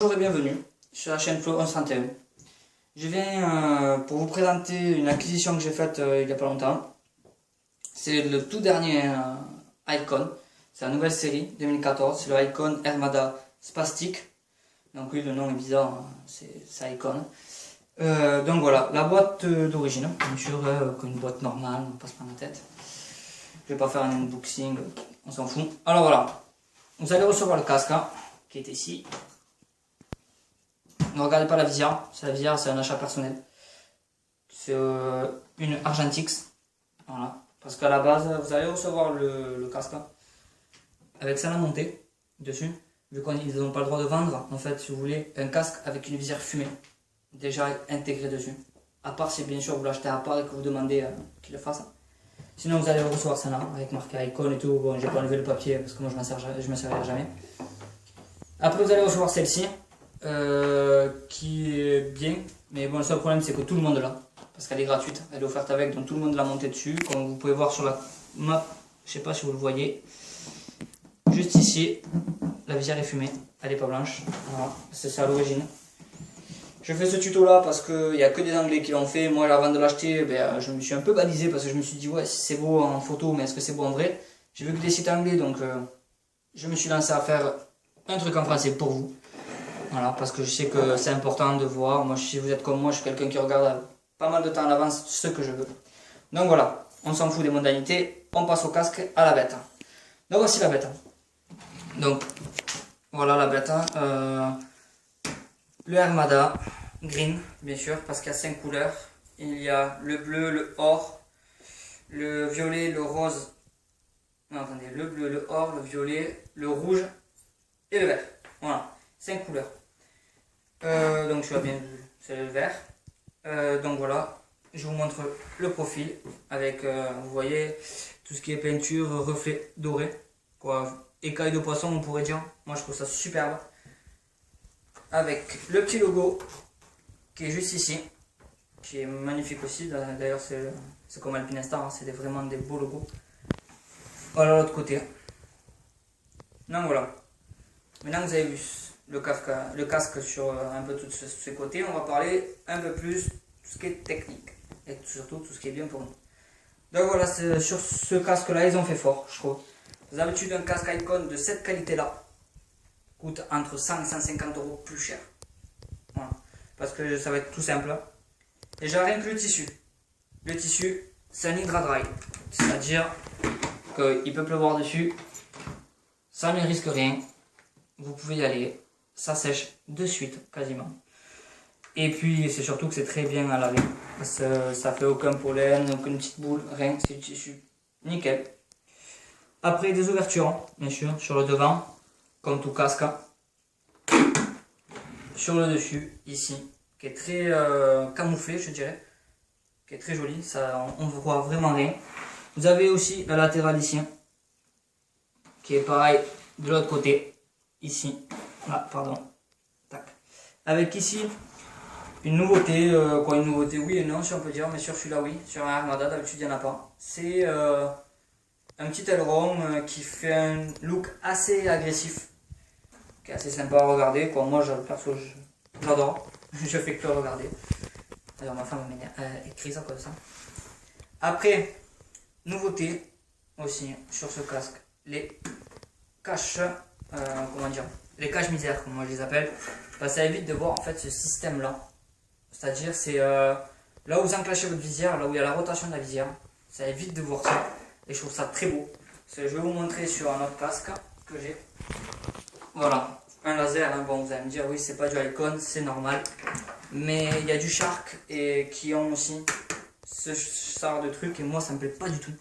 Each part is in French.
Bonjour et bienvenue sur la chaîne Flo 1131. Je viens pour vous présenter une acquisition que j'ai faite il n'y a pas longtemps. C'est le tout dernier Icon. C'est la nouvelle série 2014. C'est le Icon Armada Spastic. Donc oui, le nom est bizarre, hein, c'est Icon. Donc voilà, la boîte d'origine, bien sûr, comme une boîte normale, on passe pas la tête. Je vais pas faire un unboxing, on s'en fout. Alors voilà, vous allez recevoir le casque hein, qui est ici. Ne regardez pas la visière, c'est un achat personnel. C'est une Argentix, voilà. Parce qu'à la base, vous allez recevoir le casque avec ça à monter dessus. Vu qu'ils n'ont pas le droit de vendre, en fait, si vous voulez, un casque avec une visière fumée déjà intégrée dessus. À part si bien sûr vous l'achetez à part et que vous demandez qu'il le fasse. Sinon vous allez recevoir ça là, avec marqué Icon et tout. Bon, j'ai pas enlevé le papier parce que moi je me servirai jamais. Après vous allez recevoir celle-ci, qui est bien. Mais bon, le seul problème c'est que tout le monde l'a. Parce qu'elle est gratuite, elle est offerte avec, donc tout le monde l'a montée dessus. Comme vous pouvez voir sur la map, je sais pas si vous le voyez. Juste ici, la visière est fumée, elle est pas blanche. Voilà, c'est ça à l'origine. Je fais ce tuto là parce qu'il n'y a que des anglais qui l'ont fait. Moi avant de l'acheter, je me suis un peu balisé parce que je me suis dit ouais c'est beau en photo mais est-ce que c'est beau en vrai. J'ai vu que des sites anglais donc je me suis lancé à faire un truc en français pour vous. Voilà, parce que je sais que c'est important de voir. Moi si vous êtes comme moi, je suis quelqu'un qui regarde pas mal de temps à l'avance ce que je veux. Donc voilà, on s'en fout des modalités, on passe au casque à la bête. Donc voici la bête. Donc voilà la bête. Le Armada Green, bien sûr, parce qu'il y a 5 couleurs. Il y a le bleu, le or, le violet, le rose. Non, attendez, le bleu, le or, le violet, le rouge et le vert. Voilà, 5 couleurs. Donc, je suis bien vu, c'est le vert. Donc voilà, je vous montre le profil avec, vous voyez, tout ce qui est peinture, reflet doré, quoi, écaille de poisson, on pourrait dire. Moi, je trouve ça superbe. Avec le petit logo qui est juste ici, qui est magnifique aussi. D'ailleurs, c'est comme Alpinestar, hein, c'est vraiment des beaux logos. Voilà l'autre côté. Donc voilà. Maintenant que vous avez vu le casque sur un peu tous ces côtés, on va parler un peu plus de tout ce qui est technique et surtout tout ce qui est bien pour nous. Donc voilà, sur ce casque là, ils ont fait fort, je trouve. D'habitude, un casque Icon de cette qualité là coûte entre 100 et 150 euros plus cher. Voilà. Parce que ça va être tout simple. Déjà rien que le tissu. Le tissu, c'est un Hydra Dry. C'est-à-dire qu'il peut pleuvoir dessus. Ça ne risque rien. Vous pouvez y aller. Ça sèche de suite, quasiment. Et puis c'est surtout que c'est très bien à laver. Ça fait aucun pollen, aucune petite boule, rien. C'est du tissu nickel. Après des ouvertures, bien sûr, sur le devant. Comme tout casque, sur le dessus, ici, qui est très camouflé, je dirais, qui est très joli, ça, on ne voit vraiment rien. Vous avez aussi la latérale ici, qui est pareil de l'autre côté, ici, ah, pardon, tac. Avec ici, une nouveauté, quoi une nouveauté, oui et non si on peut dire, mais sur celui-là oui, sur un Armada d'habitude il n'y en a pas. C'est un petit aileron qui fait un look assez agressif. Qui est assez sympa à regarder, quoi. Moi perso j'adore, je fais que le regarder. D'ailleurs ma femme écrit ça comme ça. Après, nouveauté aussi sur ce casque, les caches, comment dire, les caches misères comme moi je les appelle. Ça évite de voir en fait ce système là. C'est-à-dire c'est là où vous enclenchez votre visière, là où il y a la rotation de la visière. Ça évite de voir ça et je trouve ça très beau. Je vais vous montrer sur un autre casque que j'ai. Voilà, un laser, hein. Bon vous allez me dire oui c'est pas du Icon, c'est normal. Mais il y a du Shark et qui ont aussi ce genre de truc et moi ça me plaît pas du tout.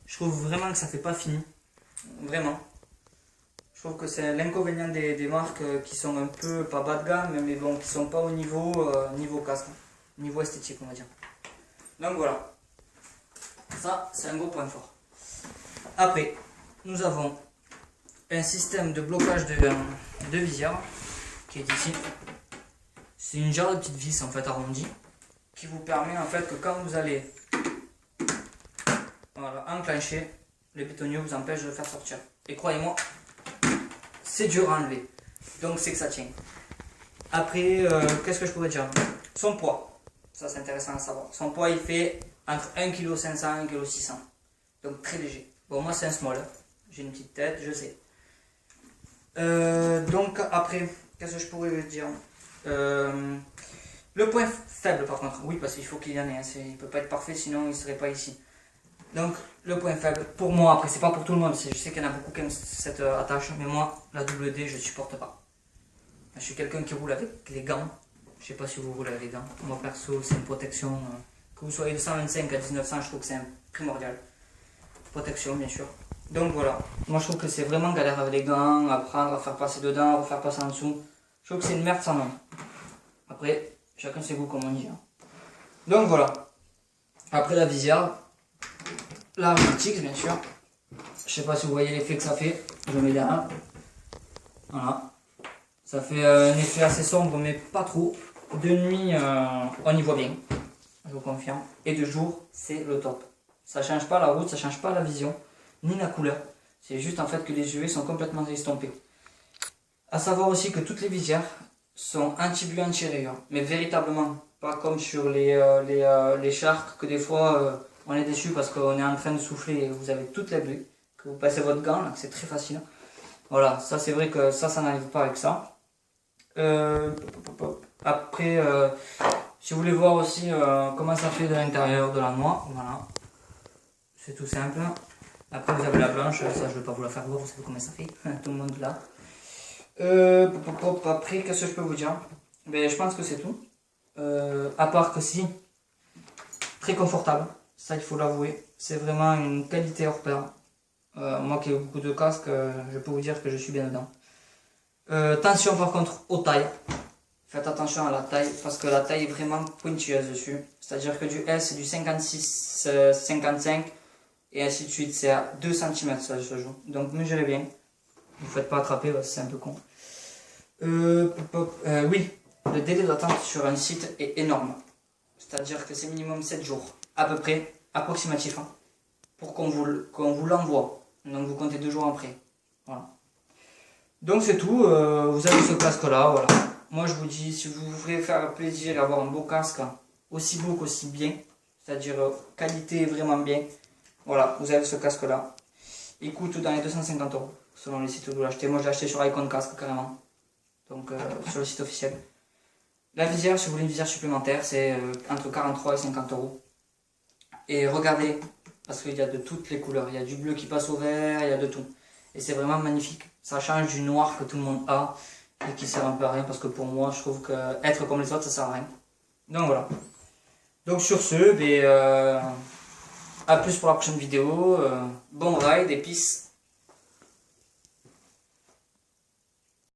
Je trouve vraiment que ça fait pas fini, vraiment. Je trouve que c'est l'inconvénient des marques qui sont un peu, pas bas de gamme, mais bon, qui sont pas au niveau casque, niveau esthétique on va dire. Donc voilà, ça c'est un gros point fort. Après, nous avons un système de blocage de visière qui est ici. C'est une genre de petite vis en fait arrondie qui vous permet en fait que quand vous allez voilà, enclencher, le pétonnier vous empêche de le faire sortir. Et croyez-moi, c'est dur à enlever. Donc c'est que ça tient. Après, qu'est-ce que je pourrais dire? Son poids, ça c'est intéressant à savoir. Son poids il fait entre 1,5 kg et 1,6 kg. Donc très léger. Bon, moi c'est un small, j'ai une petite tête, je sais. Donc après, qu'est-ce que je pourrais dire? Le point faible par contre, oui, parce qu'il faut qu'il y en ait, hein, il ne peut pas être parfait sinon il ne serait pas ici. Donc le point faible, pour moi, après c'est pas pour tout le monde, je sais qu'il y en a beaucoup qui aiment cette attache, mais moi la double D je supporte pas. Je suis quelqu'un qui roule avec les gants, je sais pas si vous roulez avec les gants, moi perso c'est une protection, que vous soyez de 125 à 1900 je trouve que c'est primordial. Protection bien sûr. Donc voilà, moi je trouve que c'est vraiment galère avec les gants, à prendre, à faire passer dedans, à refaire passer en dessous. Je trouve que c'est une merde sans nom. Après, chacun ses goûts comme on dit. Hein. Donc voilà. Après la visière, la Multix bien sûr. Je sais pas si vous voyez l'effet que ça fait. Je mets derrière. Voilà. Ça fait un effet assez sombre mais pas trop. De nuit, on y voit bien. Je vous confirme. Et de jour, c'est le top. Ça change pas la route, ça change pas la vision, ni la couleur. C'est juste en fait que les UV sont complètement estompés. A savoir aussi que toutes les visières sont anti-buée, anti-rayures. Mais véritablement, pas comme sur les Shark, que des fois on est déçu parce qu'on est en train de souffler et vous avez toutes les buées. Que vous passez votre gant, là, que c'est très facile. Voilà, ça c'est vrai que ça n'arrive pas avec ça. Après, si vous voulez voir aussi comment ça fait de l'intérieur de la noix, voilà. C'est tout simple. Après vous avez la blanche, ça je ne vais pas vous la faire voir, vous savez comment ça fait, tout le monde là. Après, qu'est-ce que je peux vous dire? Ben, je pense que c'est tout. À part que si, très confortable, ça il faut l'avouer. C'est vraiment une qualité hors pair. Moi qui ai beaucoup de casques, je peux vous dire que je suis bien dedans. Attention par contre aux tailles. Faites attention à la taille parce que la taille est vraiment pointueuse dessus. C'est-à-dire que du S c'est du 56, 55 et ainsi de suite. C'est à 2 cm ça se joue. Donc mesurez bien. Ne vous faites pas attraper, c'est un peu con. Oui, le délai d'attente sur un site est énorme. C'est-à-dire que c'est minimum 7 jours, à peu près, approximatif, hein, pour qu'on vous l'envoie. Donc vous comptez 2 jours après. Voilà. Donc c'est tout, vous avez ce casque là, voilà. Moi je vous dis, si vous voulez faire plaisir et avoir un beau casque, aussi beau qu'aussi bien, c'est-à-dire qualité vraiment bien, voilà, vous avez ce casque là. Il coûte dans les 250 €, selon les sites où vous l'achetez. Moi je l'ai acheté sur Icon Casque carrément, donc sur le site officiel. La visière, si vous voulez une visière supplémentaire, c'est entre 43 et 50 €. Et regardez, parce qu'il y a de toutes les couleurs, il y a du bleu qui passe au vert, il y a de tout. Et c'est vraiment magnifique. Ça change du noir que tout le monde a et qui sert un peu à rien, parce que pour moi, je trouve que être comme les autres, ça sert à rien. Donc voilà. Donc sur ce, à plus pour la prochaine vidéo. Bon ride et peace.